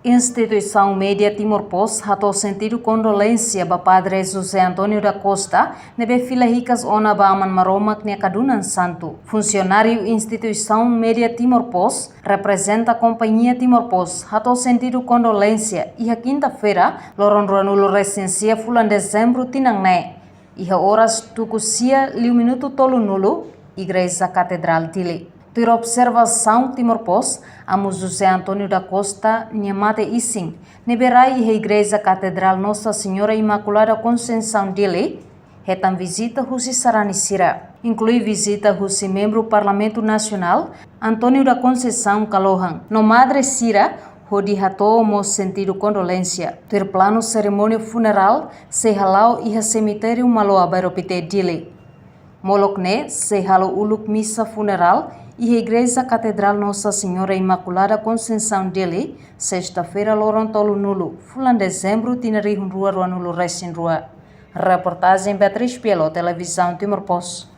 Instituição Média Timor Post hatou sentido condolência ba Padre José Antônio da Costa nebe fila ricas ona ba aman maromak ne Kadunan Santo. Funcionário Instituição Média Timor Post representa a Companhia Timor Post hatou sentido condolência e a quinta-feira loron ruanulo recensia fulan dezembro tinang ne. E a horas tucusia liu minuto tolu nulo Igreja Catedral Tile. Por observação Timor Post, amo José Antônio da Costa, Nhemate Ising, neberai a Igreja Catedral Nossa Senhora Imaculada Conceição dele, retam visita Husi Saranicira. Inclui visita Husi membro do Parlamento Nacional, Antônio da Conceição Calohan. No Madre Sira, Rodi hatou mo sentido condolência. Ter plano cerimônia funeral, se halau e a cemitério Maloa Bairopite dele. Molokne, se halo uluk missa funeral, e a Igreja Catedral Nossa Senhora Imaculada Conceição dele, sexta-feira, loron tolu nulo, fulan dezembro, tinari rua nulo resin rua. Reportagem Beatriz Pielo, Televisão Timor Post.